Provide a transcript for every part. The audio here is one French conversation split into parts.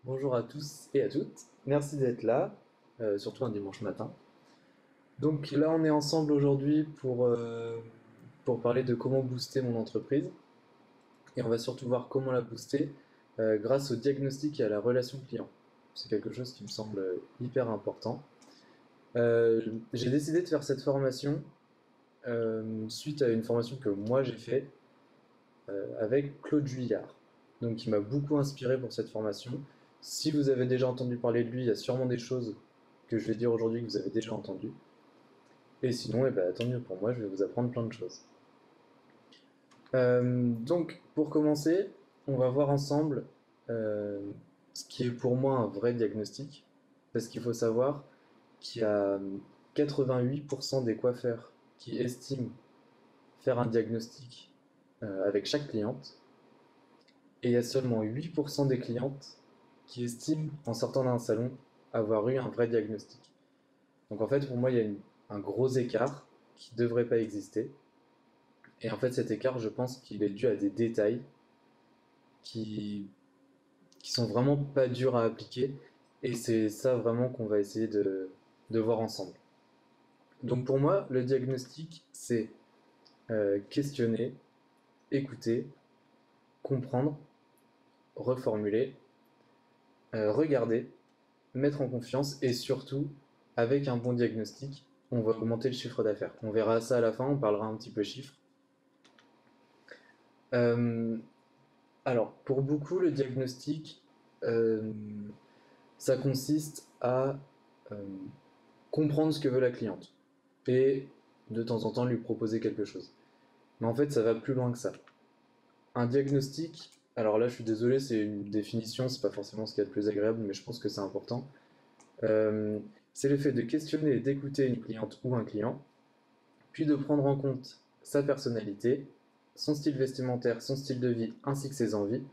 Bonjour à tous et à toutes. Merci d'être là, surtout un dimanche matin. Donc là, on est ensemble aujourd'hui pour parler de comment booster mon entreprise. Et on va surtout voir comment la booster grâce au diagnostic et à la relation client. C'est quelque chose qui me semble hyper important. J'ai décidé de faire cette formation suite à une formation que moi j'ai faite avec Claude Juillard, donc qui m'a beaucoup inspiré pour cette formation. Si vous avez déjà entendu parler de lui, il y a sûrement des choses que je vais dire aujourd'hui que vous avez déjà entendues. Et sinon, eh ben, tant mieux pour moi, je vais vous apprendre plein de choses. Donc, pour commencer, on va voir ensemble euh, ce qui est pour moi un vrai diagnostic. Parce qu'il faut savoir qu'il y a 88% des coiffeurs qui estiment faire un diagnostic avec chaque cliente. Et il y a seulement 8% des clientes qui estiment, en sortant d'un salon, avoir eu un vrai diagnostic. Donc en fait, pour moi, il y a un gros écart qui ne devrait pas exister. Et en fait, cet écart, je pense qu'il est dû à des détails qui, qui sont vraiment pas durs à appliquer. Et c'est ça vraiment qu'on va essayer de voir ensemble. Donc pour moi, le diagnostic, c'est questionner, écouter, comprendre, reformuler, regarder, mettre en confiance et surtout, avec un bon diagnostic, on va augmenter le chiffre d'affaires. On verra ça à la fin, on parlera un petit peu chiffres. Euh, alors, pour beaucoup, le diagnostic, euh, ça consiste à euh, comprendre ce que veut la cliente et de temps en temps lui proposer quelque chose. Mais en fait, ça va plus loin que ça. Un diagnostic, alors là, je suis désolé, c'est une définition, c'est pas forcément ce qu'il y a de plus agréable, mais je pense que c'est important. Euh, c'est le fait de questionner et d'écouter une cliente ou un client, puis de prendre en compte sa personnalité, son style vestimentaire, son style de vie ainsi que ses envies,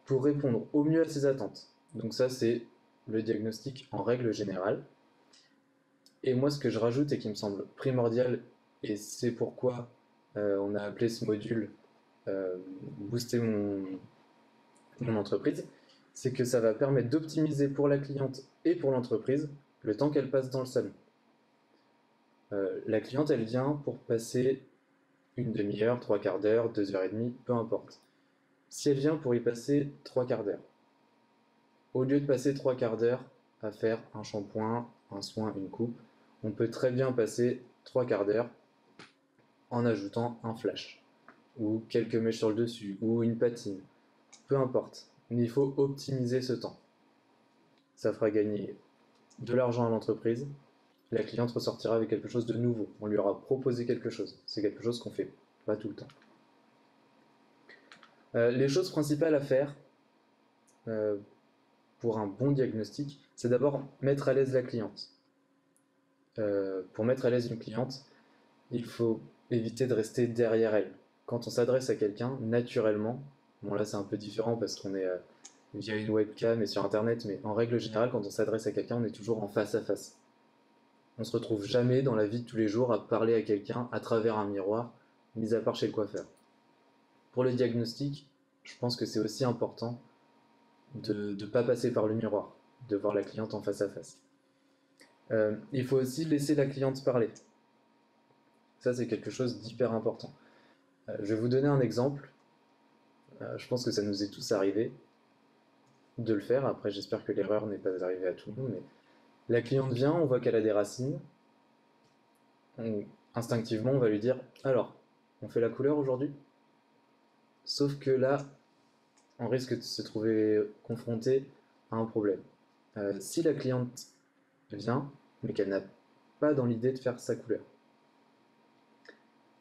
pour répondre au mieux à ses attentes. Donc ça, c'est le diagnostic en règle générale. Et moi, ce que je rajoute et qui me semble primordial, et c'est pourquoi on a appelé ce module Booster mon entreprise, c'est que ça va permettre d'optimiser pour la cliente et pour l'entreprise le temps qu'elle passe dans le salon. La cliente, elle vient pour passer une demi-heure, trois quarts d'heure, 2 heures et demie, peu importe. Si elle vient pour y passer trois quarts d'heure, au lieu de passer trois quarts d'heure à faire un shampoing, un soin, une coupe, on peut très bien passer trois quarts d'heure en ajoutant un flash, ou quelques mèches sur le dessus, ou une patine, peu importe. Mais il faut optimiser ce temps. Ça fera gagner de l'argent à l'entreprise, la cliente ressortira avec quelque chose de nouveau. On lui aura proposé quelque chose. C'est quelque chose qu'on fait pas tout le temps. Les choses principales à faire euh, pour un bon diagnostic, c'est d'abord mettre à l'aise la cliente. Pour mettre à l'aise une cliente, il faut éviter de rester derrière elle. Quand on s'adresse à quelqu'un, naturellement, bon là c'est un peu différent parce qu'on est via une webcam et sur internet, mais en règle générale, quand on s'adresse à quelqu'un, on est toujours en face à face. On se retrouve jamais dans la vie de tous les jours à parler à quelqu'un à travers un miroir, mis à part chez le coiffeur. Pour le diagnostic, je pense que c'est aussi important de ne pas passer par le miroir, de voir la cliente en face à face. Il faut aussi laisser la cliente parler. Ça, c'est quelque chose d'hyper important. Je vais vous donner un exemple. Je pense que ça nous est tous arrivé de le faire. Après, j'espère que l'erreur n'est pas arrivée à tout le monde. Mais la cliente vient, on voit qu'elle a des racines. On- Instinctivement, on va lui dire, alors, on fait la couleur aujourd'hui? Sauf que là, on risque de se trouver confronté à un problème. Si la cliente vient, mais qu'elle n'a pas dans l'idée de faire sa couleur.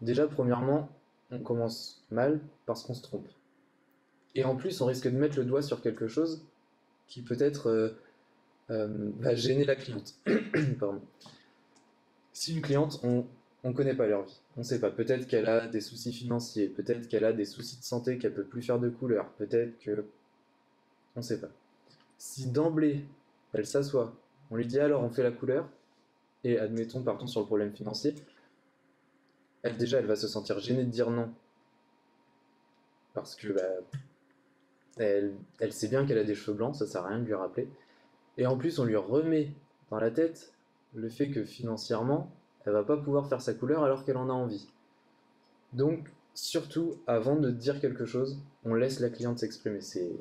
Déjà, premièrement, on commence mal parce qu'on se trompe. Et en plus, on risque de mettre le doigt sur quelque chose qui peut-être va gêner la cliente. Pardon. Si une cliente, on connaît pas leur vie, on sait pas. Peut-être qu'elle a des soucis financiers, peut-être qu'elle a des soucis de santé, qu'elle peut plus faire de couleur, peut-être que on sait pas. Si d'emblée elle s'assoit, on lui dit alors on fait la couleur, et admettons partons sur le problème financier, elle déjà elle va se sentir gênée de dire non parce que bah, Elle sait bien qu'elle a des cheveux blancs, ça sert à rien de lui rappeler. Et en plus, on lui remet dans la tête le fait que financièrement, elle va pas pouvoir faire sa couleur alors qu'elle en a envie. Donc, surtout, avant de dire quelque chose, on laisse la cliente s'exprimer. C'est,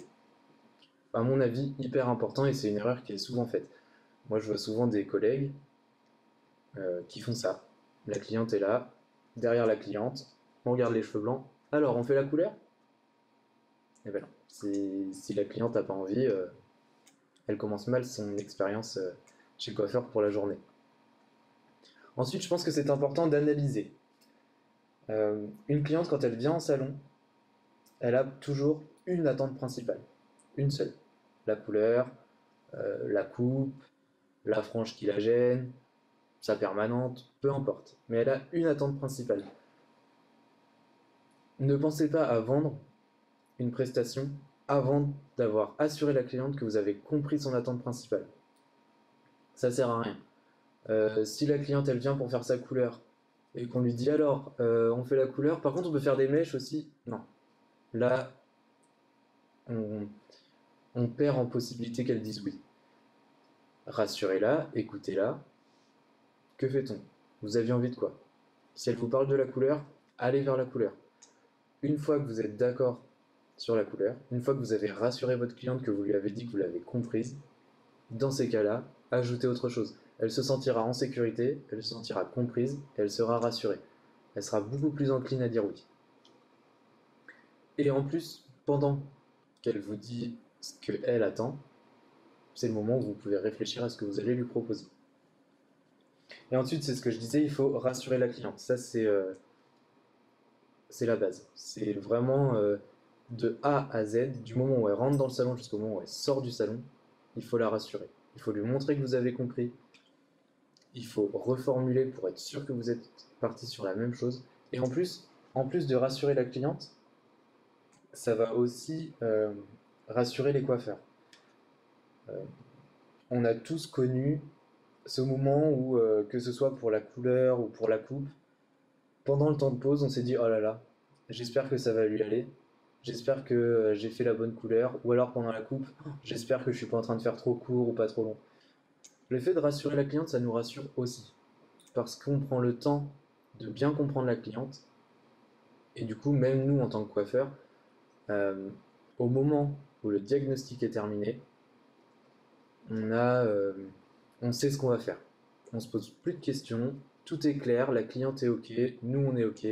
à mon avis, hyper important et c'est une erreur qui est souvent faite. Moi, je vois souvent des collègues qui font ça. La cliente est là, derrière la cliente, on regarde les cheveux blancs. Alors, on fait la couleur? Et ben non. Si la cliente n'a pas envie, elle commence mal son expérience chez le coiffeur pour la journée. Ensuite, je pense que c'est important d'analyser. Une cliente, quand elle vient en salon, elle a toujours une attente principale, une seule. La couleur, la coupe, la frange qui la gêne, sa permanente, peu importe. Mais elle a une attente principale. Ne pensez pas à vendre une prestation avant d'avoir assuré la cliente que vous avez compris son attente principale. Ça sert à rien. Si la cliente elle vient pour faire sa couleur et qu'on lui dit alors on fait la couleur, par contre on peut faire des mèches aussi, non. Là on, on perd en possibilité qu'elle dise oui. Rassurez-la, écoutez-la. Que fait-on? Vous aviez envie de quoi? Si elle vous parle de la couleur, allez vers la couleur. Une fois que vous êtes d'accord sur la couleur, une fois que vous avez rassuré votre cliente, que vous lui avez dit que vous l'avez comprise, dans ces cas-là, ajoutez autre chose. Elle se sentira en sécurité, elle se sentira comprise, et elle sera rassurée. Elle sera beaucoup plus encline à dire oui. Et en plus, pendant qu'elle vous dit ce qu'elle attend, c'est le moment où vous pouvez réfléchir à ce que vous allez lui proposer. Et ensuite, c'est ce que je disais, il faut rassurer la cliente. Ça, c'est la base. C'est vraiment de A à Z, du moment où elle rentre dans le salon jusqu'au moment où elle sort du salon, il faut la rassurer. Il faut lui montrer que vous avez compris. Il faut reformuler pour être sûr que vous êtes parti sur la même chose. Et en plus de rassurer la cliente, ça va aussi rassurer les coiffeurs. Euh, on a tous connu ce moment où, que ce soit pour la couleur ou pour la coupe, pendant le temps de pause, on s'est dit oh là là, j'espère que ça va lui aller, j'espère que j'ai fait la bonne couleur, ou alors pendant la coupe, j'espère que je suis pas en train de faire trop court ou pas trop long. Le fait de rassurer la cliente, ça nous rassure aussi, parce qu'on prend le temps de bien comprendre la cliente, et du coup, même nous en tant que coiffeur, euh, au moment où le diagnostic est terminé, on a, euh, on sait ce qu'on va faire. On se pose plus de questions, tout est clair, la cliente est ok, nous on est ok,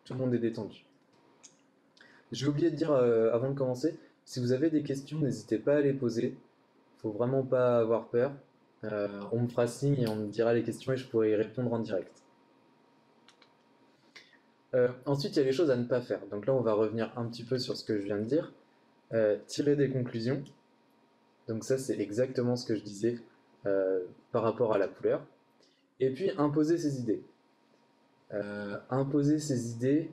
tout le monde est détendu. J'ai oublié de dire avant de commencer, si vous avez des questions, n'hésitez pas à les poser. Faut vraiment pas avoir peur. On me fera signe et on me dira les questions et je pourrai y répondre en direct. Ensuite, il y a les choses à ne pas faire. Donc là, on va revenir un petit peu sur ce que je viens de dire. Tirer des conclusions. Donc ça, c'est exactement ce que je disais par rapport à la couleur. Et puis, imposer ses idées. Imposer ses idées,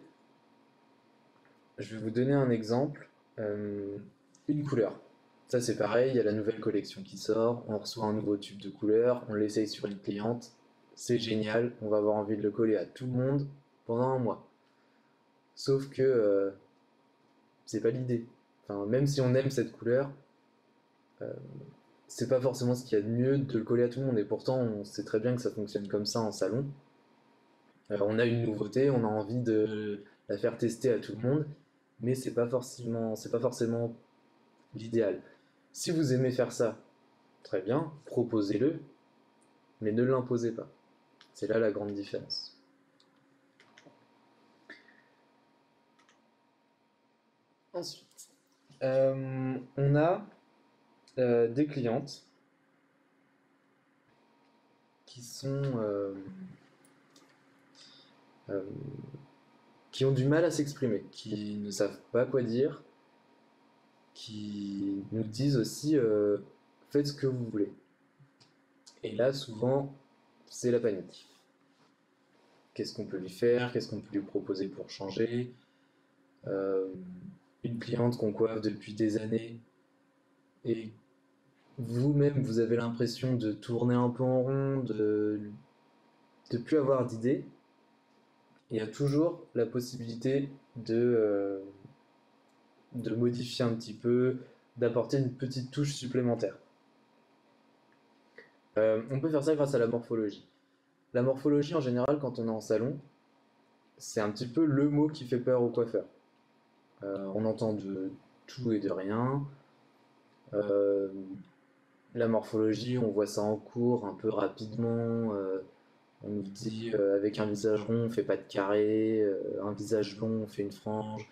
je vais vous donner un exemple. Une couleur. Ça, c'est pareil, il y a la nouvelle collection qui sort, on reçoit un nouveau tube de couleur, on l'essaye sur une cliente, c'est génial, on va avoir envie de le coller à tout le monde pendant un mois. Sauf que c'est pas l'idée. Enfin, même si on aime cette couleur, euh, c'est pas forcément ce qu'il y a de mieux de le coller à tout le monde. Et pourtant, on sait très bien que ça fonctionne comme ça en salon. On a une nouveauté, on a envie de la faire tester à tout le monde, mais c'est pas forcément l'idéal. Si vous aimez faire ça, très bien, proposez-le, mais ne l'imposez pas. C'est là la grande différence. Ensuite, on a des clientes qui sont euh, qui ont du mal à s'exprimer, qui ne savent pas quoi dire, qui nous disent aussi faites ce que vous voulez. Et là, souvent, c'est la panique. Qu'est-ce qu'on peut lui faire? Qu'est-ce qu'on peut lui proposer pour changer? Euh, une cliente qu'on coiffe depuis des années et vous-même vous avez l'impression de tourner un peu en rond, de plus avoir d'idées, il y a toujours la possibilité de modifier un petit peu, d'apporter une petite touche supplémentaire. On peut faire ça grâce à la morphologie. La morphologie, en général, quand on est en salon, c'est un petit peu le mot qui fait peur aux coiffeurs. On entend de tout et de rien. Euh, la morphologie, on voit ça en cours un peu rapidement. On nous dit avec un visage rond, on fait pas de carré, un visage long, on fait une frange,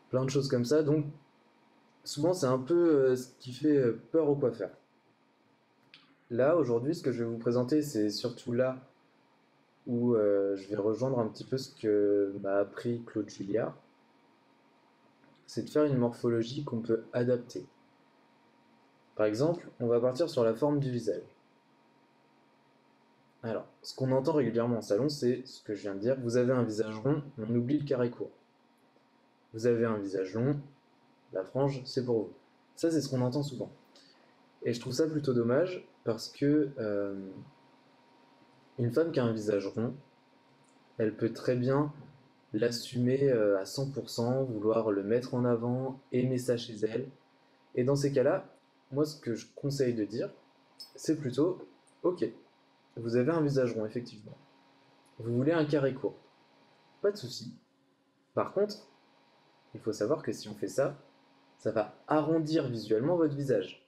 plein de choses comme ça. Donc souvent c'est un peu ce qui fait peur aux coiffeurs. Là aujourd'hui, ce que je vais vous présenter, c'est surtout là où je vais rejoindre un petit peu ce que m'a appris Claude Julliard, c'est de faire une morphologie qu'on peut adapter. Par exemple, on va partir sur la forme du visage. Alors, ce qu'on entend régulièrement en salon, c'est ce que je viens de dire. Vous avez un visage rond, on oublie le carré court. Vous avez un visage long, la frange, c'est pour vous. Ça, c'est ce qu'on entend souvent. Et je trouve ça plutôt dommage parce que une femme qui a un visage rond, elle peut très bien l'assumer à 100%, vouloir le mettre en avant, aimer ça chez elle. Et dans ces cas-là, moi, ce que je conseille de dire, c'est plutôt, ok, vous avez un visage rond, effectivement. Vous voulez un carré court. Pas de souci. Par contre, il faut savoir que si on fait ça, ça va arrondir visuellement votre visage.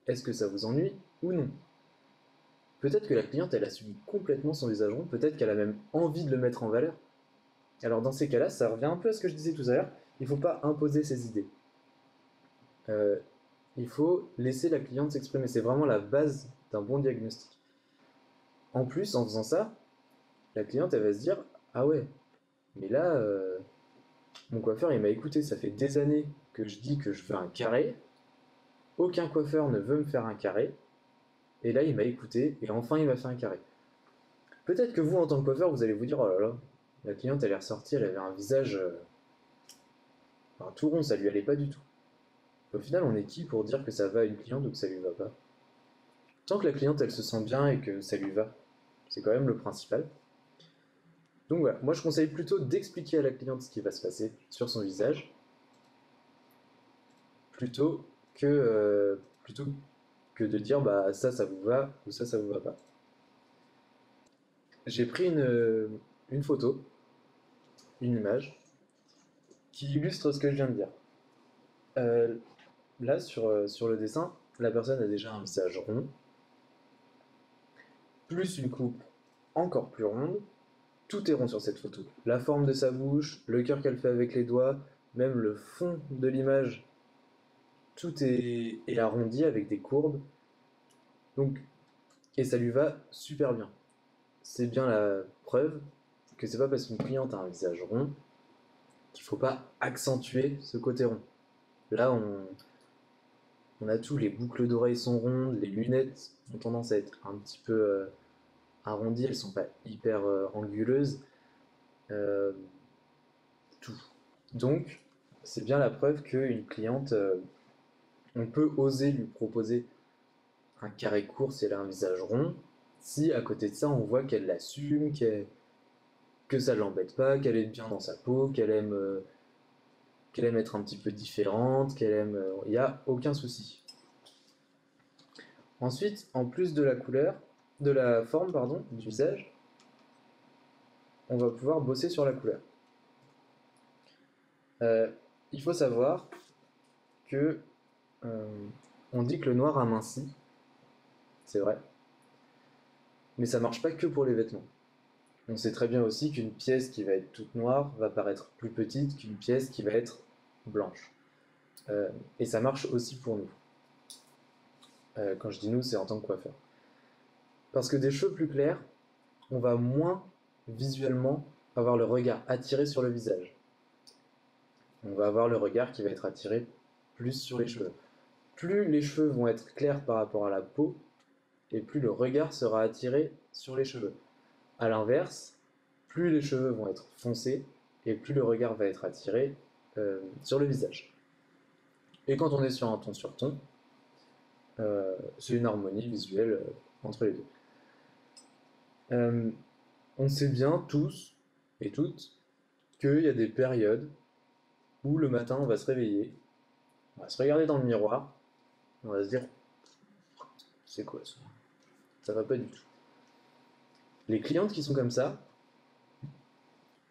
Est-ce que ça vous ennuie ou non? Peut-être que la cliente, elle assume complètement son visage rond, peut-être qu'elle a même envie de le mettre en valeur. Alors dans ces cas-là, ça revient un peu à ce que je disais tout à l'heure, il ne faut pas imposer ses idées. Euh, il faut laisser la cliente s'exprimer, c'est vraiment la base d'un bon diagnostic. En plus, en faisant ça, la cliente, elle va se dire, ah ouais, mais là, mon coiffeur, il m'a écouté, ça fait des années que je dis que je veux un carré, aucun coiffeur ne veut me faire un carré, et là, il m'a écouté, et enfin, il m'a fait un carré. Peut-être que vous, en tant que coiffeur, vous allez vous dire, oh là là, la cliente, elle est ressortie, elle avait un visage tout rond, ça lui allait pas du tout. Au final, on est qui pour dire que ça va à une cliente ou que ça lui va pas? Tant que la cliente, elle se sent bien et que ça lui va, c'est quand même le principal. Donc voilà, moi je conseille plutôt d'expliquer à la cliente ce qui va se passer sur son visage, plutôt plutôt que de dire bah ça vous va ou ça vous va pas. J'ai pris une photo, une image, qui illustre ce que je viens de dire. Euh, Là, sur le dessin, la personne a déjà un visage rond, plus une coupe encore plus ronde. Tout est rond sur cette photo. La forme de sa bouche, le cœur qu'elle fait avec les doigts, même le fond de l'image, tout est arrondi avec des courbes. Donc, et ça lui va super bien. C'est bien la preuve que c'est pas parce qu'une cliente a un visage rond qu'il faut pas accentuer ce côté rond. Là, on a tout, les boucles d'oreilles sont rondes, les lunettes ont tendance à être un petit peu arrondies, elles sont pas hyper anguleuses. Euh, tout. Donc, c'est bien la preuve qu'une cliente, on peut oser lui proposer un carré court si elle a un visage rond, si à côté de ça, on voit qu'elle l'assume, que ça ne l'embête pas, qu'elle est bien dans sa peau, qu'elle aime être un petit peu différente, qu'elle aime. Il n'y a aucun souci. Ensuite, en plus de la couleur, de la forme, pardon, du visage, on va pouvoir bosser sur la couleur. Euh, il faut savoir que on dit que le noir amincit, c'est vrai, mais ça marche pas que pour les vêtements. On sait très bien aussi qu'une pièce qui va être toute noire va paraître plus petite qu'une pièce qui va être blanche. Et ça marche aussi pour nous. Quand je dis nous, c'est en tant que coiffeur. Parce que des cheveux plus clairs, on va moins visuellement avoir le regard attiré sur le visage. On va avoir le regard qui va être attiré plus sur les cheveux. Plus les cheveux vont être clairs par rapport à la peau, et plus le regard sera attiré sur les cheveux. A l'inverse, plus les cheveux vont être foncés, et plus le regard va être attiré sur le visage. Et quand on est sur un ton sur ton, c'est une harmonie visuelle entre les deux. On sait bien tous et toutes qu'il y a des périodes où le matin on va se réveiller, on va se regarder dans le miroir, on va se dire c'est quoi ça? Ça va pas du tout. Les clientes qui sont comme ça,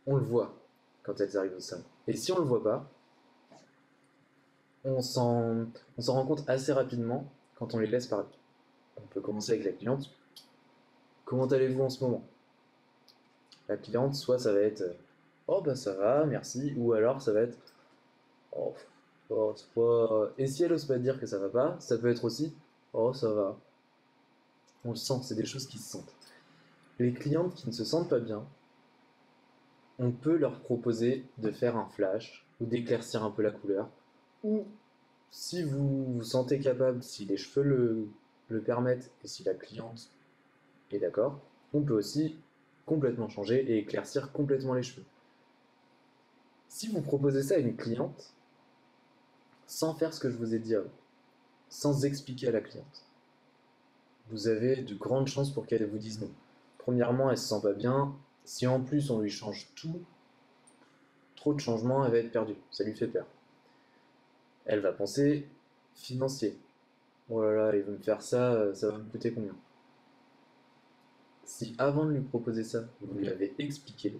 on le voit quand elles arrivent au salon. Et si on le voit pas, on s'en rend compte assez rapidement quand on les laisse parler. On peut commencer avec la cliente. Comment allez-vous en ce moment? La cliente, soit ça va être oh bah ça va, merci, ou alors ça va être oh, oh, c'est pas. Et si elle ose pas dire que ça va pas, ça peut être aussi oh ça va. On le sent, c'est des choses qui se sentent. Les clientes qui ne se sentent pas bien, on peut leur proposer de faire un flash ou d'éclaircir un peu la couleur. Ou si vous vous sentez capable, si les cheveux le permettent et si la cliente est d'accord, on peut aussi complètement changer et éclaircir complètement les cheveux. Si vous proposez ça à une cliente, sans faire ce que je vous ai dit avant, sans expliquer à la cliente, vous avez de grandes chances pour qu'elle vous dise non. Premièrement, elle se sent pas bien. Si en plus on lui change tout, trop de changements, elle va être perdue. Ça lui fait peur. Elle va penser financier. Oh là là, il veut me faire ça, ça va me coûter combien? Si avant de lui proposer ça, vous lui avez expliqué,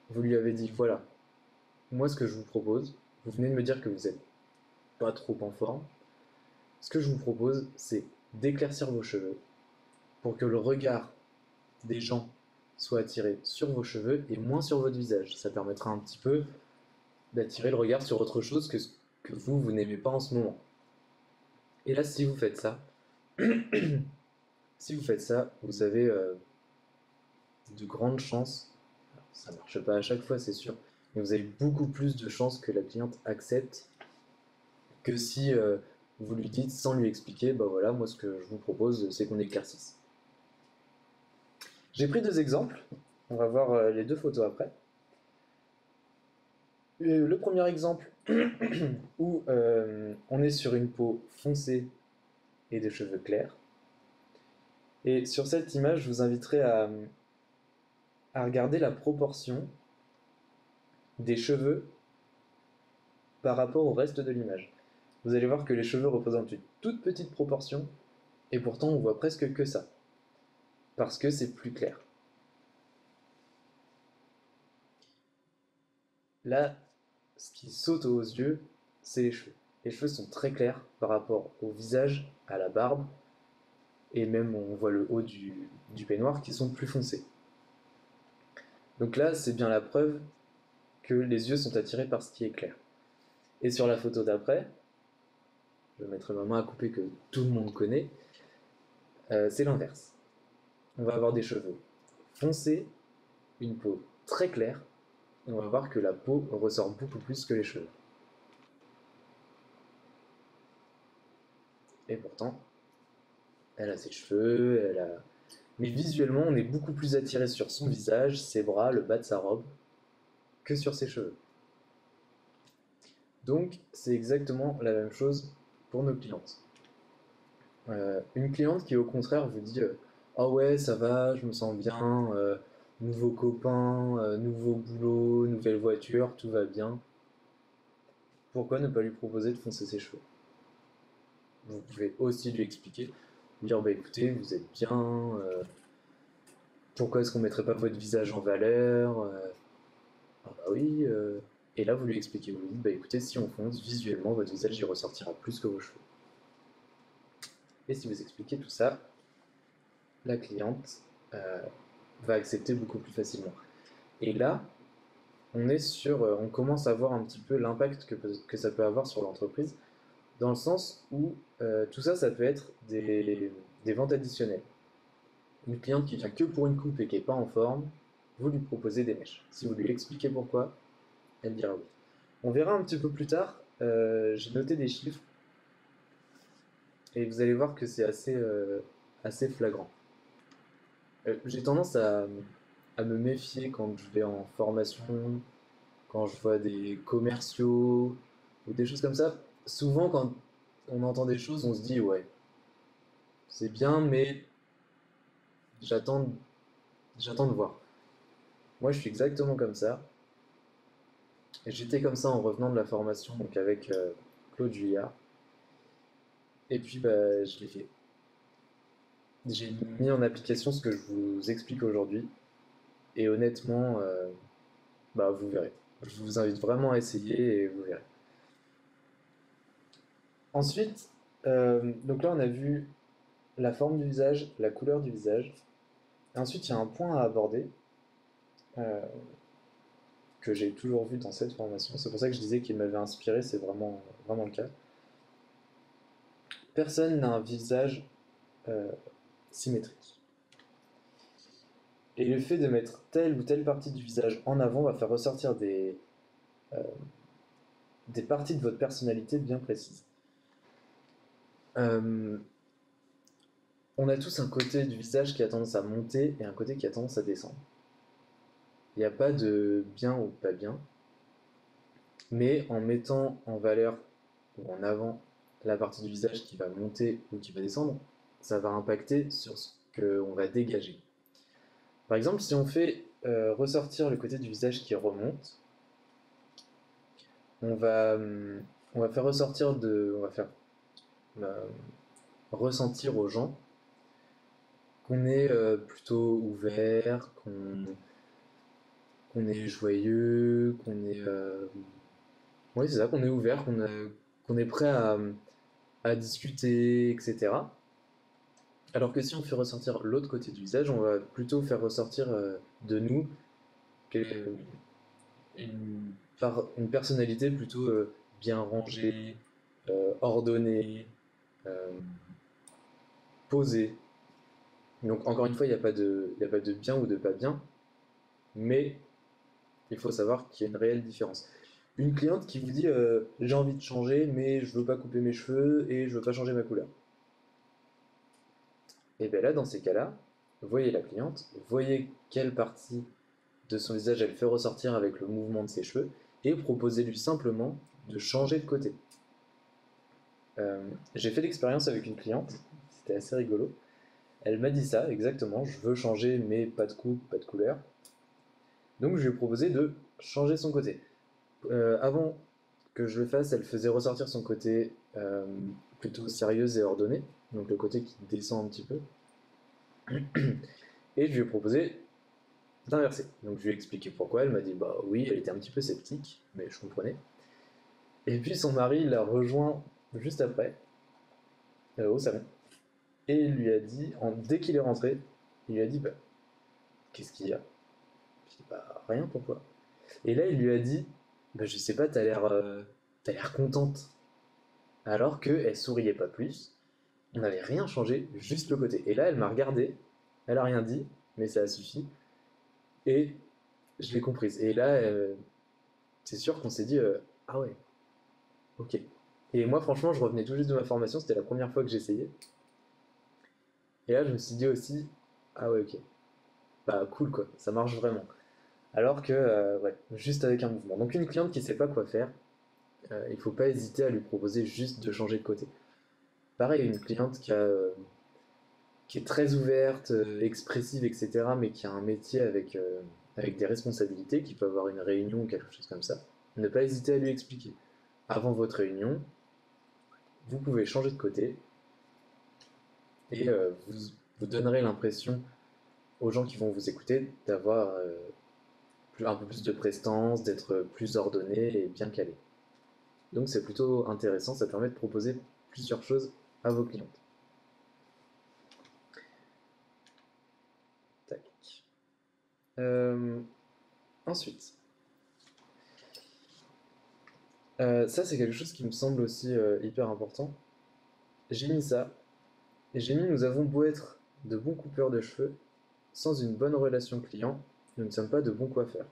vous lui avez dit voilà, moi ce que je vous propose, vous venez de me dire que vous n'êtes pas trop en forme, ce que je vous propose c'est d'éclaircir vos cheveux pour que le regard des gens soit attiré sur vos cheveux et moins sur votre visage. Ça permettra un petit peu d'attirer le regard sur autre chose que ce que vous n'aimez pas en ce moment. Et là, si vous faites ça, si vous faites ça, vous avez de grandes chances, alors, ça ne marche pas à chaque fois c'est sûr, mais vous avez beaucoup plus de chances que la cliente accepte que si vous lui dites sans lui expliquer, bah voilà, moi ce que je vous propose c'est qu'on éclaircisse. J'ai pris deux exemples, on va voir les deux photos après. Le premier exemple où on est sur une peau foncée et des cheveux clairs. Et sur cette image, je vous inviterai à regarder la proportion des cheveux par rapport au reste de l'image. Vous allez voir que les cheveux représentent une toute petite proportion et pourtant on voit presque que ça, parce que c'est plus clair. Là, ce qui saute aux yeux, c'est les cheveux. Les cheveux sont très clairs par rapport au visage, à la barbe, et même on voit le haut du peignoir qui sont plus foncés. Donc là, c'est bien la preuve que les yeux sont attirés par ce qui est clair. Et sur la photo d'après, je mettrai ma main à couper que tout le monde connaît, c'est l'inverse. On va avoir des cheveux foncés, une peau très claire, et on va voir que la peau ressort beaucoup plus que les cheveux. Et pourtant, elle a ses cheveux, elle a... Mais visuellement, on est beaucoup plus attiré sur son visage, ses bras, le bas de sa robe, que sur ses cheveux. Donc, c'est exactement la même chose pour nos clientes. Une cliente qui, au contraire, vous dit ah ouais, ça va, je me sens bien, nouveau copain, nouveau boulot, nouvelle voiture, tout va bien. Pourquoi ne pas lui proposer de foncer ses cheveux? Vous pouvez aussi lui expliquer, lui dire bah écoutez, vous êtes bien, pourquoi est-ce qu'on mettrait pas votre visage en valeur? Ah bah oui. Et là, vous lui expliquez, vous lui dites bah écoutez, si on fonce, visuellement, votre visage y ressortira plus que vos cheveux. Et si vous expliquez tout ça, la cliente va accepter beaucoup plus facilement. Et là, on commence à voir un petit peu l'impact que ça peut avoir sur l'entreprise, dans le sens où tout ça, ça peut être des ventes additionnelles. Une cliente qui vient que pour une coupe et qui n'est pas en forme, vous lui proposez des mèches. Si vous lui expliquez pourquoi, elle dira oui. On verra un petit peu plus tard, j'ai noté des chiffres, et vous allez voir que c'est assez flagrant. J'ai tendance à me méfier quand je vais en formation, quand je vois des commerciaux ou des choses comme ça. Souvent, quand on entend des choses, on se dit ouais, c'est bien, mais j'attends, j'attends de voir. Moi, je suis exactement comme ça. Et j'étais comme ça en revenant de la formation, donc avec Claude Juillard. Et puis je l'ai fait. J'ai mis en application ce que je vous explique aujourd'hui. Et honnêtement, vous verrez. Je vous invite vraiment à essayer et vous verrez. Ensuite, donc là on a vu la forme du visage, la couleur du visage. Et ensuite, il y a un point à aborder euh, que j'ai toujours vu dans cette formation. C'est pour ça que je disais qu'il m'avait inspiré, c'est vraiment, vraiment le cas. Personne n'a un visage euh, symétrique. Et le fait de mettre telle ou telle partie du visage en avant va faire ressortir euh, des parties de votre personnalité bien précises. Euh, on a tous un côté du visage qui a tendance à monter et un côté qui a tendance à descendre. Il n'y a pas de bien ou pas bien, mais en mettant en valeur ou en avant la partie du visage qui va monter ou qui va descendre, ça va impacter sur ce qu'on va dégager. Par exemple, si on fait ressortir le côté du visage qui remonte, on va, on va faire on va faire euh, ressentir aux gens qu'on est plutôt ouvert, qu'on est joyeux, oui, c'est ça, qu'on est ouvert, qu'on est prêt à discuter, etc. Alors que si on fait ressortir l'autre côté du visage, on va plutôt faire ressortir de nous une, une personnalité plutôt bien rangée, ordonnée, euh, posée. Donc encore une fois, il y a pas de bien ou de pas bien, mais il faut savoir qu'il y a une réelle différence. Une cliente qui vous dit j'ai envie de changer, mais je veux pas couper mes cheveux et je veux pas changer ma couleur. Et bien là, dans ces cas-là, voyez la cliente, voyez quelle partie de son visage elle fait ressortir avec le mouvement de ses cheveux, et proposez-lui simplement de changer de côté. Euh, j'ai fait l'expérience avec une cliente, c'était assez rigolo. Elle m'a dit ça exactement, je veux changer mais pas de coupe, pas de couleur. Donc je lui ai proposé de changer son côté. Avant que je le fasse, elle faisait ressortir son côté plutôt sérieuse et ordonné, donc le côté qui descend un petit peu. Et je lui ai proposé d'inverser. Donc je lui ai expliqué pourquoi, elle m'a dit bah oui, elle était un petit peu sceptique, mais je comprenais. Et puis son mari l'a rejoint juste après, au salon, et il lui a dit, dès qu'il est rentré, il lui a dit bah qu'est-ce qu'il y a? Je dis bah rien, pourquoi? Et là il lui a dit bah je sais pas, t'as l'air contente. Alors qu'elle souriait pas plus, on n'avait rien changé, juste le côté. Et là elle m'a regardé, elle a rien dit, mais ça a suffi, et je l'ai comprise. Et là c'est sûr qu'on s'est dit ah ouais, ok. Et moi, franchement, je revenais tout juste de ma formation, c'était la première fois que j'essayais. Et là, je me suis dit aussi, ah ouais, ok. Bah, cool quoi, ça marche vraiment. Alors que, ouais, juste avec un mouvement. Donc, une cliente qui sait pas quoi faire, il faut pas hésiter à lui proposer juste de changer de côté. Pareil, une cliente qui est très ouverte, expressive, etc., mais qui a un métier avec des responsabilités, qui peut avoir une réunion ou quelque chose comme ça. Ne pas hésiter à lui expliquer. Avant votre réunion, vous pouvez changer de côté et vous donnerez l'impression aux gens qui vont vous écouter d'avoir un peu plus de prestance, d'être plus ordonné et bien calé. Donc c'est plutôt intéressant, ça permet de proposer plusieurs choses à vos clientes. Tac. Euh, ensuite, ça c'est quelque chose qui me semble aussi hyper important. J'ai mis ça, et j'ai mis nous avons beau être de bons coupeurs de cheveux, sans une bonne relation client, nous ne sommes pas de bons coiffeurs.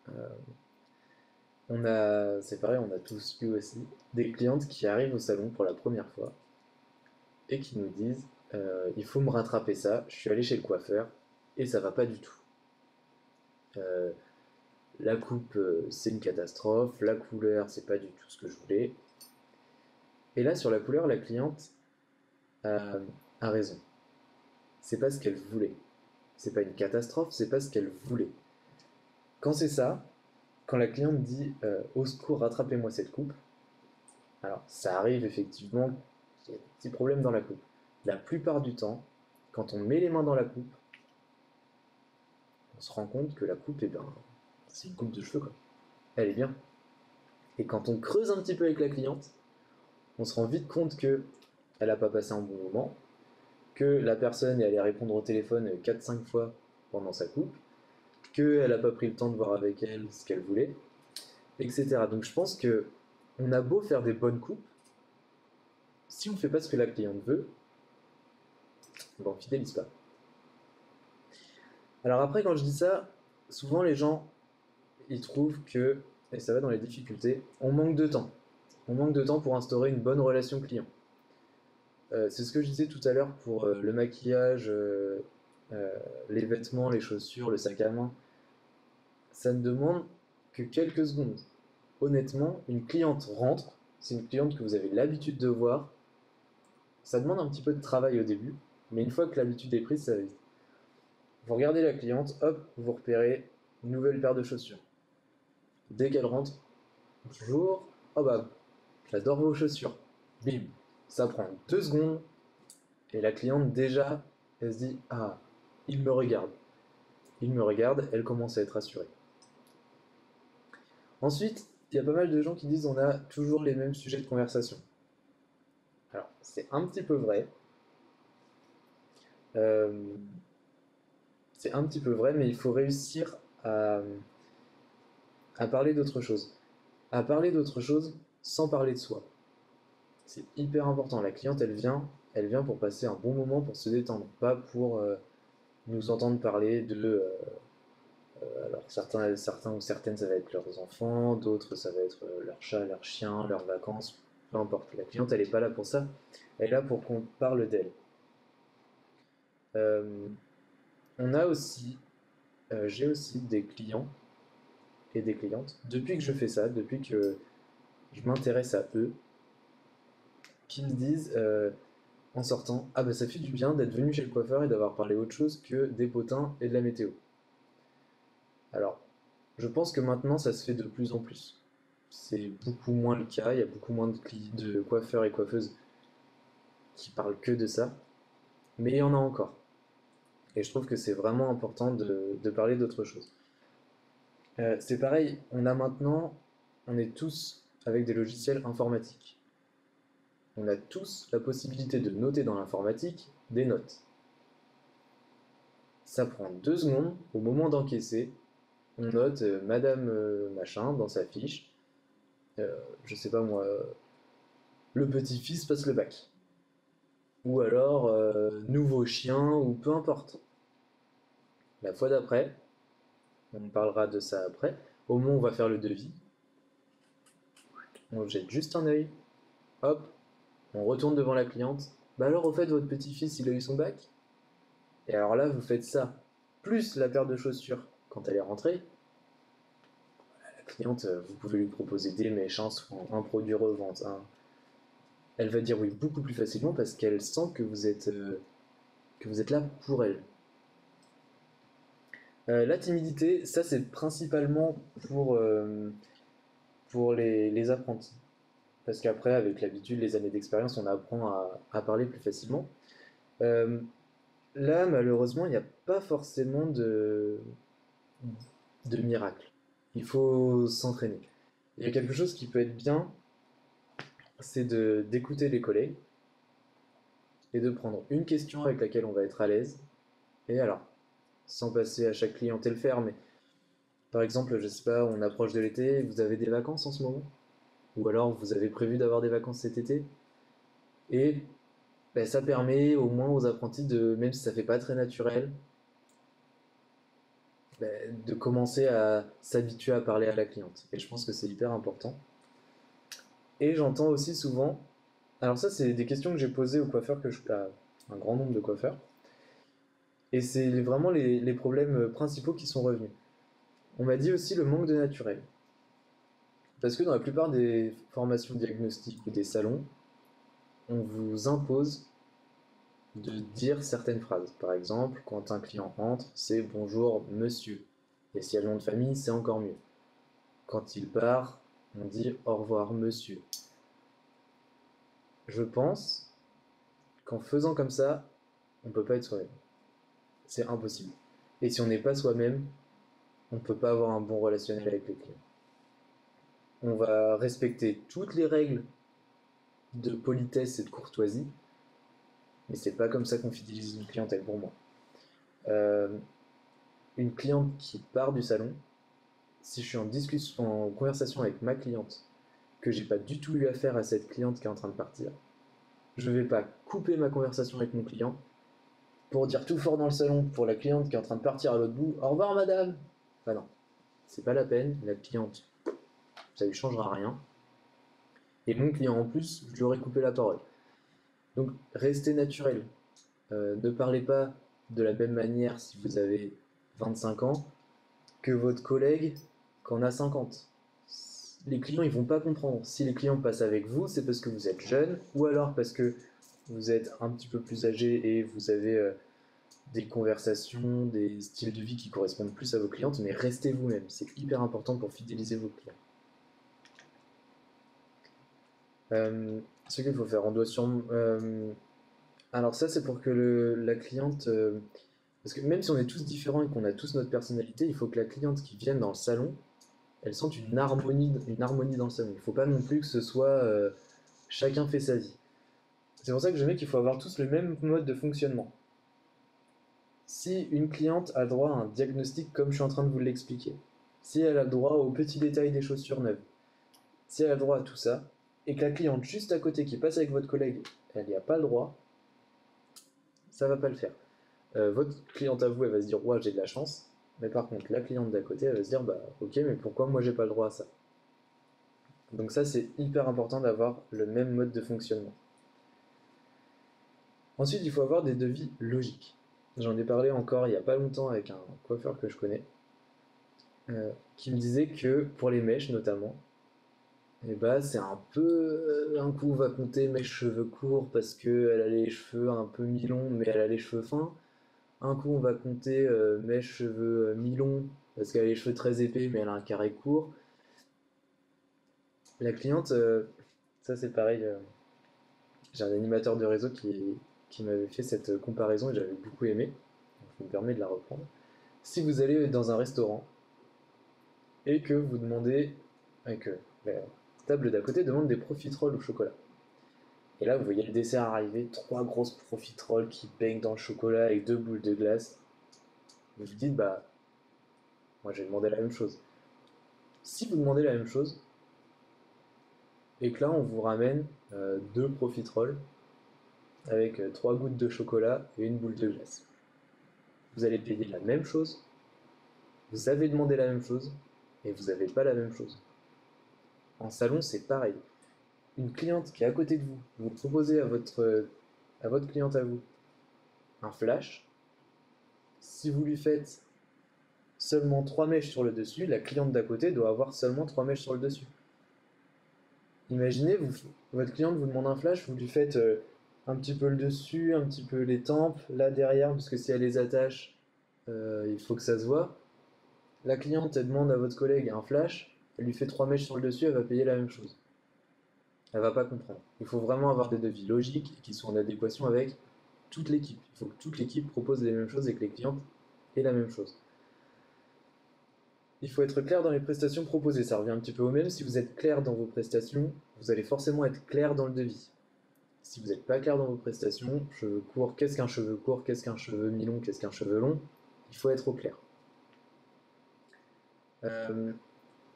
Euh, c'est pareil, on a tous eu aussi des clientes qui arrivent au salon pour la première fois et qui nous disent il faut me rattraper ça, je suis allé chez le coiffeur et ça va pas du tout. Euh, la coupe c'est une catastrophe, la couleur c'est pas du tout ce que je voulais. Et là sur la couleur, la cliente a, a raison. C'est pas ce qu'elle voulait. C'est pas une catastrophe, c'est pas ce qu'elle voulait. Quand c'est ça, quand la cliente dit au secours, rattrapez-moi cette coupe, alors ça arrive effectivement qu'il y a des petits problèmes dans la coupe. La plupart du temps, quand on met les mains dans la coupe, on se rend compte que la coupe, eh ben, c'est une coupe de cheveux, quoi. Elle est bien. Et quand on creuse un petit peu avec la cliente, on se rend vite compte que elle n'a pas passé un bon moment, que la personne est allée répondre au téléphone 4-5 fois pendant sa coupe, qu'elle n'a pas pris le temps de voir avec elle ce qu'elle voulait, etc. Donc je pense que on a beau faire des bonnes coupes, si on ne fait pas ce que la cliente veut, ben on fidélise pas. Alors après, quand je dis ça, souvent les gens, ils trouvent que, et ça va dans les difficultés, on manque de temps. On manque de temps pour instaurer une bonne relation client. C'est ce que je disais tout à l'heure pour le maquillage, euh, les vêtements, les chaussures, le sac à main. Ça ne demande que quelques secondes. Honnêtement, une cliente rentre, c'est une cliente que vous avez l'habitude de voir. Ça demande un petit peu de travail au début, mais une fois que l'habitude est prise, ça va vite. Vous regardez la cliente, hop, vous repérez une nouvelle paire de chaussures. Dès qu'elle rentre, bonjour, oh bah, j'adore vos chaussures. Bim, ça prend 2 secondes, et la cliente déjà, elle se dit, ah, il me regarde. Il me regarde, elle commence à être rassurée. Ensuite, il y a pas mal de gens qui disent on a toujours les mêmes sujets de conversation. Alors, c'est un petit peu vrai. Euh, c'est un petit peu vrai, mais il faut réussir à parler d'autre chose. À parler d'autre chose sans parler de soi. C'est hyper important. La cliente, elle vient pour passer un bon moment, pour se détendre, pas pour nous entendre parler de. Alors certains ou certaines, ça va être leurs enfants, d'autres, ça va être leur chat, leur chien, leurs vacances, peu importe. La cliente, elle n'est pas là pour ça. Elle est là pour qu'on parle d'elle. Euh, on a aussi, j'ai aussi des clients et des clientes, depuis que je fais ça, depuis que je m'intéresse à eux, qui me disent en sortant, ah bah ça fait du bien d'être venu chez le coiffeur et d'avoir parlé autre chose que des potins et de la météo. Alors, je pense que maintenant ça se fait de plus en plus. C'est beaucoup moins le cas, il y a beaucoup moins de coiffeurs et coiffeuses qui parlent que de ça, mais il y en a encore. Et je trouve que c'est vraiment important de parler d'autre chose. C'est pareil, on est tous avec des logiciels informatiques. On a tous la possibilité de noter dans l'informatique des notes. Ça prend 2 secondes, au moment d'encaisser, on note Madame Machin dans sa fiche, je sais pas moi, le petit-fils passe le bac. Ou alors nouveau chien, ou peu importe. La fois d'après, on parlera de ça après, au moment où on va faire le devis, on jette juste un œil, hop, on retourne devant la cliente. Bah alors au fait votre petit-fils il a eu son bac? Et alors là vous faites ça, plus la paire de chaussures quand elle est rentrée, la cliente vous pouvez lui proposer des mèches, un produit revente, elle va dire oui beaucoup plus facilement parce qu'elle sent que vous êtes là pour elle. La timidité, ça c'est principalement pour les apprentis. Parce qu'après, avec l'habitude, les années d'expérience, on apprend à parler plus facilement. Euh, Là, malheureusement, il n'y a pas forcément de miracle. Il faut s'entraîner. Il y a quelque chose qui peut être bien, c'est d'écouter les collègues et de prendre une question avec laquelle on va être à l'aise. Et alors, sans passer à chaque clientèle faire, mais par exemple, je sais pas, on approche de l'été, vous avez des vacances en ce moment? Ou alors vous avez prévu d'avoir des vacances cet été? Et ben, ça permet au moins aux apprentis de, même si ça fait pas très naturel, de commencer à s'habituer à parler à la cliente. Et je pense que c'est hyper important. Et j'entends aussi souvent, alors ça c'est des questions que j'ai posées aux coiffeurs, à un grand nombre de coiffeurs, et c'est vraiment les problèmes principaux qui sont revenus. On m'a dit aussi le manque de naturel. Parce que dans la plupart des formations diagnostiques ou des salons, on vous impose de dire certaines phrases. Par exemple, quand un client entre, c'est bonjour monsieur. Et s'il y a le nom de famille, c'est encore mieux. Quand il part, on dit au revoir monsieur. Je pense qu'en faisant comme ça, on ne peut pas être soi-même. C'est impossible. Et si on n'est pas soi-même, on ne peut pas avoir un bon relationnel avec les clients. On va respecter toutes les règles de politesse et de courtoisie, mais c'est pas comme ça qu'on fidélise une clientèle pour moi. Euh, une cliente qui part du salon, si je suis en discussion, en conversation avec ma cliente, que j'ai pas du tout eu affaire à cette cliente qui est en train de partir, je vais pas couper ma conversation avec mon client pour dire tout fort dans le salon pour la cliente qui est en train de partir à l'autre bout, au revoir madame. Bah non, c'est pas la peine, la cliente, ça lui changera rien. Et mon client en plus, je lui aurais coupé la parole. Donc restez naturel. Ne parlez pas de la même manière si vous avez 25 ans que votre collègue quand on a 50. Les clients ils vont pas comprendre. Si les clients passent avec vous, c'est parce que vous êtes jeune ou alors parce que vous êtes un petit peu plus âgé et vous avez des conversations, des styles de vie qui correspondent plus à vos clientes, mais restez vous-même. C'est hyper important pour fidéliser vos clients. Ce qu'il faut faire, on doit sur... alors ça, c'est pour que la cliente... parce que même si on est tous différents et qu'on a tous notre personnalité, il faut que la cliente qui vienne dans le salon, elle sente une harmonie dans le salon. Il ne faut pas non plus que ce soit chacun fait sa vie. C'est pour ça que je mets qu'il faut avoir tous le même mode de fonctionnement. Si une cliente a droit à un diagnostic comme je suis en train de vous l'expliquer, si elle a le droit aux petits détails des chaussures neuves, si elle a le droit à tout ça, et que la cliente juste à côté qui passe avec votre collègue, elle n'y a pas le droit, ça va pas le faire. Votre cliente à vous, elle va se dire ouais j'ai de la chance, mais par contre la cliente d'à côté, elle va se dire bah ok mais pourquoi moi j'ai pas le droit à ça. Donc ça c'est hyper important d'avoir le même mode de fonctionnement. Ensuite il faut avoir des devis logiques. J'en ai parlé encore il n'y a pas longtemps avec un coiffeur que je connais, qui me disait que pour les mèches notamment, et bah c'est un peu un coup on va compter mèche cheveux courts parce qu'elle a les cheveux un peu mi-longs mais elle a les cheveux fins. Un coup on va compter mèche cheveux mi-longs parce qu'elle a les cheveux très épais mais elle a un carré court. La cliente, ça c'est pareil, j'ai un animateur de réseau qui m'avait fait cette comparaison et j'avais beaucoup aimé. Donc je me permets de la reprendre. Si vous allez dans un restaurant et que vous demandez, et que la table d'à côté demande des profiteroles au chocolat. Et là, vous voyez le dessert arriver, trois grosses profiteroles qui baignent dans le chocolat avec deux boules de glace. Vous vous dites, bah, moi j'ai demandé la même chose. Si vous demandez la même chose, et que là on vous ramène deux profiteroles avec trois gouttes de chocolat et une boule de glace, vous allez payer la même chose, vous avez demandé la même chose, et vous n'avez pas la même chose. En salon, c'est pareil. Une cliente qui est à côté de vous, vous proposez à votre cliente à vous un flash. Si vous lui faites seulement 3 mèches sur le dessus, la cliente d'à côté doit avoir seulement 3 mèches sur le dessus. Imaginez, votre cliente vous demande un flash, vous lui faites un petit peu le dessus, un petit peu les tempes, là derrière, parce que si elle les attache, il faut que ça se voit. La cliente, elle demande à votre collègue un flash, elle lui fait 3 mèches sur le dessus, elle va payer la même chose. Elle va pas comprendre. Il faut vraiment avoir des devis logiques et qui sont en adéquation avec toute l'équipe. Il faut que toute l'équipe propose les mêmes choses et que les clientes aient la même chose. Il faut être clair dans les prestations proposées. Ça revient un petit peu au même. Si vous êtes clair dans vos prestations, vous allez forcément être clair dans le devis. Si vous n'êtes pas clair dans vos prestations, cheveux courts, qu'est-ce qu'un cheveu court, qu'est-ce qu'un cheveu mi-long, qu'est-ce qu'un cheveu long, il faut être au clair.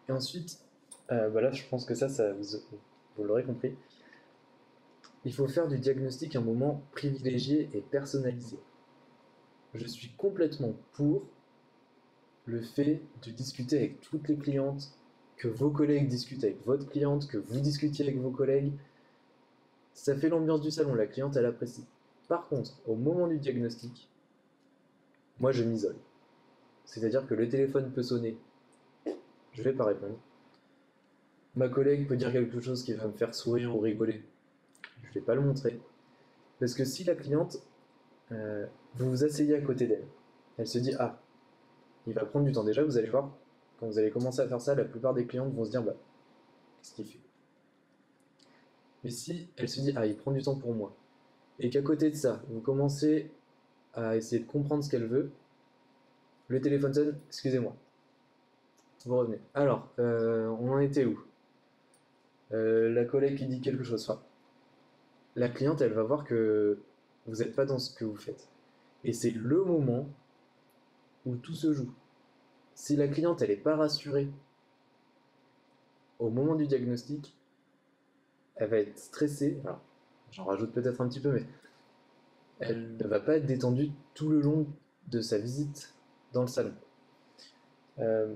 Et ensuite, voilà, je pense que ça vous l'aurez compris. Il faut faire du diagnostic un moment privilégié et personnalisé. Je suis complètement pour le fait de discuter avec toutes les clientes, que vos collègues discutent avec votre cliente, que vous discutiez avec vos collègues. Ça fait l'ambiance du salon, la cliente elle apprécie. Par contre, au moment du diagnostic, moi je m'isole. C'est-à-dire que le téléphone peut sonner, je vais pas répondre. Ma collègue peut dire quelque chose qui va me faire sourire ou rigoler, je vais pas le montrer. Parce que si la cliente, vous vous asseyez à côté d'elle, elle se dit ah, il va prendre du temps déjà, vous allez voir, quand vous allez commencer à faire ça, la plupart des clientes vont se dire, bah, qu'est-ce qu'il fait? Mais si elle se dit, ah, il prend du temps pour moi, et qu'à côté de ça, vous commencez à essayer de comprendre ce qu'elle veut, le téléphone sonne, excusez-moi, vous revenez. Alors, on en était où? La collègue qui dit quelque chose. Enfin, la cliente, elle va voir que vous n'êtes pas dans ce que vous faites. Et c'est le moment où tout se joue. Si la cliente, elle n'est pas rassurée au moment du diagnostic, elle va être stressée. Alors, j'en rajoute peut-être un petit peu, mais elle ne va pas être détendue tout le long de sa visite dans le salon. Euh,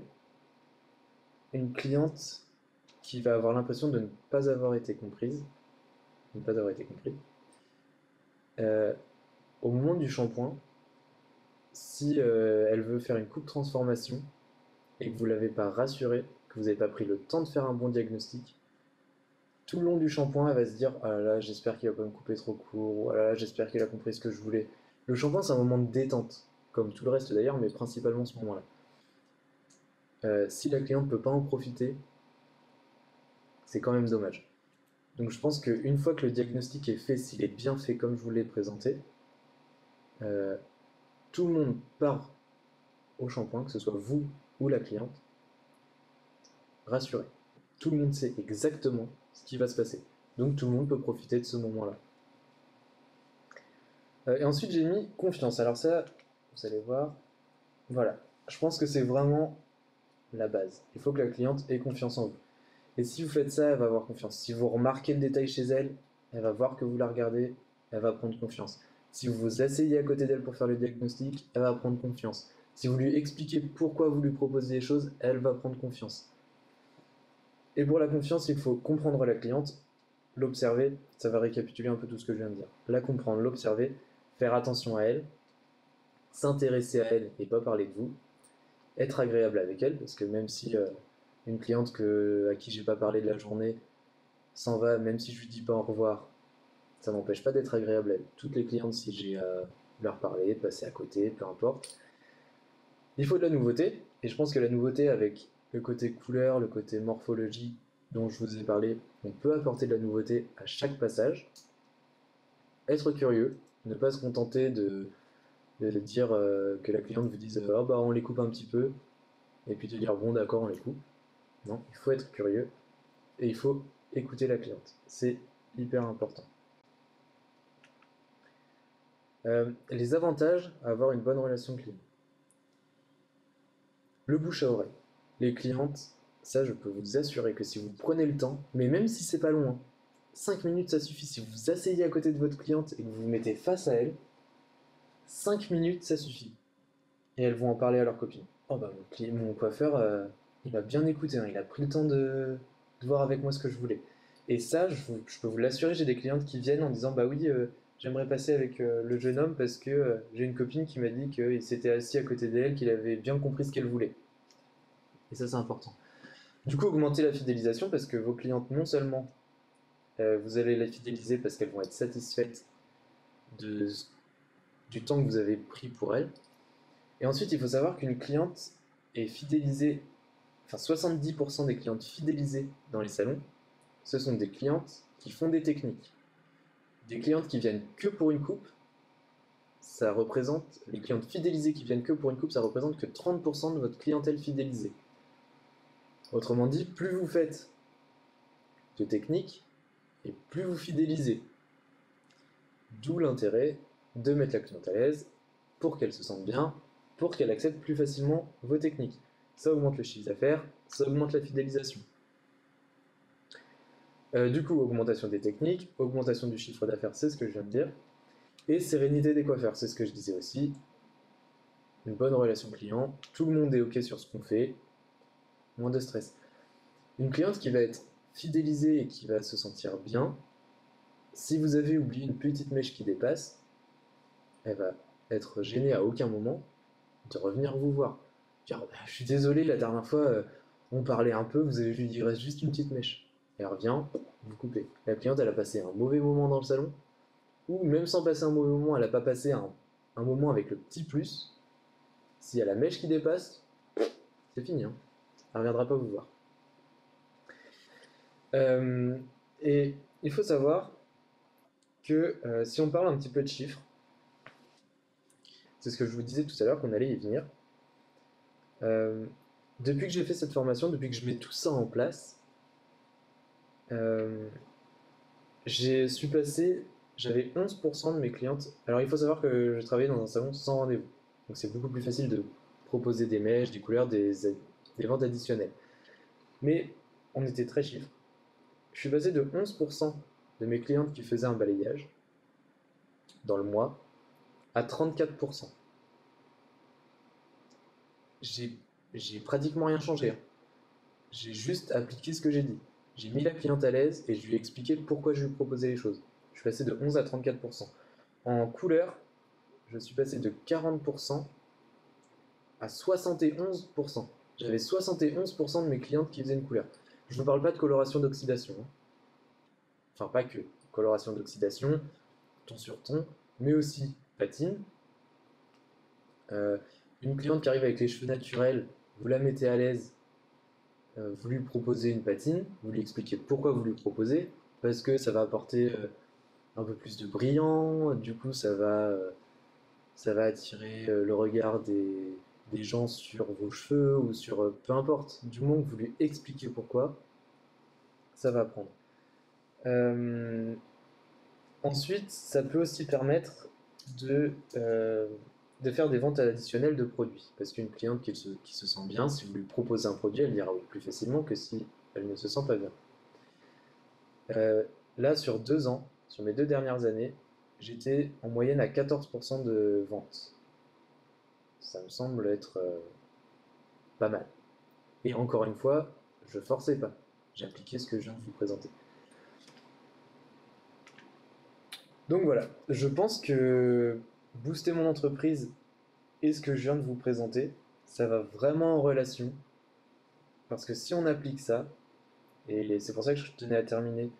une cliente qui va avoir l'impression de ne pas avoir été comprise, de ne pas avoir été compris, euh, au moment du shampoing, si elle veut faire une coupe transformation et que vous ne l'avez pas rassurée, que vous n'avez pas pris le temps de faire un bon diagnostic, tout le long du shampoing, elle va se dire ah là là, j'espère qu'il va pas me couper trop court, ou ah là là, j'espère qu'il a compris ce que je voulais. Le shampoing, c'est un moment de détente, comme tout le reste d'ailleurs, mais principalement ce moment-là. Si la cliente ne peut pas en profiter, c'est quand même dommage. Donc je pense qu'une fois que le diagnostic est fait, s'il est bien fait comme je vous l'ai présenté, euh, tout le monde part au shampoing, que ce soit vous ou la cliente, rassuré. Tout le monde sait exactement ce qui va se passer. Donc tout le monde peut profiter de ce moment-là. Et ensuite j'ai mis confiance. Alors ça, vous allez voir, voilà. Je pense que c'est vraiment la base. Il faut que la cliente ait confiance en vous. Et si vous faites ça, elle va avoir confiance. Si vous remarquez le détail chez elle, elle va voir que vous la regardez, elle va prendre confiance. Si vous vous asseyez à côté d'elle pour faire le diagnostic, elle va prendre confiance. Si vous lui expliquez pourquoi vous lui proposez des choses, elle va prendre confiance. Et pour la confiance, il faut comprendre la cliente, l'observer, ça va récapituler un peu tout ce que je viens de dire. La comprendre, l'observer, faire attention à elle, s'intéresser à elle et pas parler de vous, être agréable avec elle, parce que même si une cliente à qui j'ai pas parlé de la journée s'en va, même si je lui dis pas au revoir, ça n'empêche pas d'être agréable à elle. Toutes les clientes, si j'ai à leur parler, passer à côté, peu importe. Il faut de la nouveauté, et je pense que la nouveauté avec le côté couleur, le côté morphologie dont je vous ai parlé, on peut apporter de la nouveauté à chaque passage. Être curieux, ne pas se contenter de dire que la cliente vous dise oh bah on les coupe un petit peu, et puis de dire bon d'accord on les coupe. Non, il faut être curieux, et il faut écouter la cliente. C'est hyper important. Les avantages à avoir une bonne relation client. Le bouche à oreille. Les clientes, ça je peux vous assurer que si vous prenez le temps, mais même si c'est pas loin, 5 minutes ça suffit. Si vous vous asseyez à côté de votre cliente et que vous vous mettez face à elle, 5 minutes ça suffit. Et elles vont en parler à leur copine. Oh bah mon coiffeur, il m'a bien écouté, hein, il a pris le temps de voir avec moi ce que je voulais. Et ça, je peux vous l'assurer, j'ai des clientes qui viennent en disant bah oui, j'aimerais passer avec le jeune homme parce que j'ai une copine qui m'a dit qu'il s'était assis à côté d'elle, qu'il avait bien compris ce qu'elle voulait. Et ça, c'est important. Du coup, augmentez la fidélisation parce que vos clientes, non seulement vous allez les fidéliser parce qu'elles vont être satisfaites de, du temps que vous avez pris pour elles. Et ensuite, il faut savoir qu'une cliente est fidélisée, enfin 70% des clientes fidélisées dans les salons, ce sont des clientes qui font des techniques. Des clientes qui viennent que pour une coupe, ça représente, les clientes fidélisées qui viennent que pour une coupe, ça représente que 30% de votre clientèle fidélisée. Autrement dit, plus vous faites de techniques, et plus vous fidélisez. D'où l'intérêt de mettre la cliente à l'aise pour qu'elle se sente bien, pour qu'elle accepte plus facilement vos techniques. Ça augmente le chiffre d'affaires, ça augmente la fidélisation. Du coup, augmentation des techniques, augmentation du chiffre d'affaires, c'est ce que je viens de dire. Et sérénité des coiffeurs, c'est ce que je disais aussi. Une bonne relation client, tout le monde est OK sur ce qu'on fait, moins de stress. Une cliente qui va être fidélisée et qui va se sentir bien, si vous avez oublié une petite mèche qui dépasse, elle va être gênée à aucun moment de revenir vous voir. Dire, je suis désolé, la dernière fois, on parlait un peu, vous avez vu, il reste juste une petite mèche. Elle revient, vous coupez. La cliente, elle a passé un mauvais moment dans le salon, ou même sans passer un mauvais moment, elle n'a pas passé un moment avec le petit plus. S'il y a la mèche qui dépasse, c'est fini. Hein. elle ne reviendra pas vous voir. Et il faut savoir que si on parle un petit peu de chiffres, c'est ce que je vous disais tout à l'heure qu'on allait y venir. Depuis que j'ai fait cette formation, depuis que je mets tout ça en place, euh, j'avais 11% de mes clientes. Alors il faut savoir que je travaillais dans un salon sans rendez-vous. Donc c'est beaucoup plus facile de proposer des mèches, des couleurs, des ventes additionnelles. Mais on était très chiffres. Je suis passé de 11% de mes clientes qui faisaient un balayage dans le mois à 34%. J'ai pratiquement rien changé, hein. J'ai juste appliqué ce que j'ai dit. J'ai mis la cliente à l'aise et je lui ai expliqué pourquoi je lui proposais les choses. Je suis passé de 11 à 34%. En couleur, je suis passé de 40% à 71%. J'avais 71% de mes clientes qui faisaient une couleur. Je ne parle pas de coloration d'oxydation, hein. Enfin, pas que. Coloration d'oxydation, ton sur ton, mais aussi patine. Euh, une cliente qui arrive avec les cheveux naturels, vous la mettez à l'aise, vous lui proposez une patine, vous lui expliquez pourquoi vous lui proposez, parce que ça va apporter un peu plus de brillant, du coup ça va attirer le regard des gens sur vos cheveux ou sur peu importe, du moment que vous lui expliquez pourquoi, ça va prendre. Ensuite, ça peut aussi permettre de faire des ventes additionnelles de produits. Parce qu'une cliente qui se sent bien, si vous lui proposez un produit, elle dira oui plus facilement que si elle ne se sent pas bien. Là, sur 2 ans, sur mes 2 dernières années, j'étais en moyenne à 14% de ventes. Ça me semble être pas mal. Et encore une fois, je forçais pas. J'appliquais ce que je viens de vous présenter. Donc voilà, je pense que booster mon entreprise et ce que je viens de vous présenter, ça va vraiment en relation. Parce que si on applique ça, et c'est pour ça que je tenais à terminer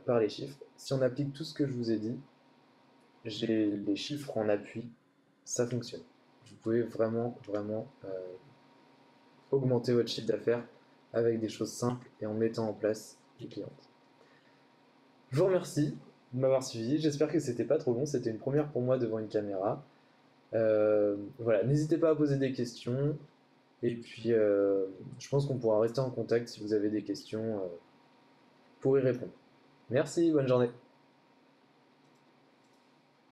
par les chiffres, si on applique tout ce que je vous ai dit, j'ai les chiffres en appui, ça fonctionne. Vous pouvez vraiment, vraiment augmenter votre chiffre d'affaires avec des choses simples et en mettant en place les clientes. Je vous remercie de m'avoir suivi, j'espère que c'était pas trop long, c'était une première pour moi devant une caméra. Voilà, n'hésitez pas à poser des questions. Et puis, je pense qu'on pourra rester en contact si vous avez des questions pour y répondre. Merci, bonne journée.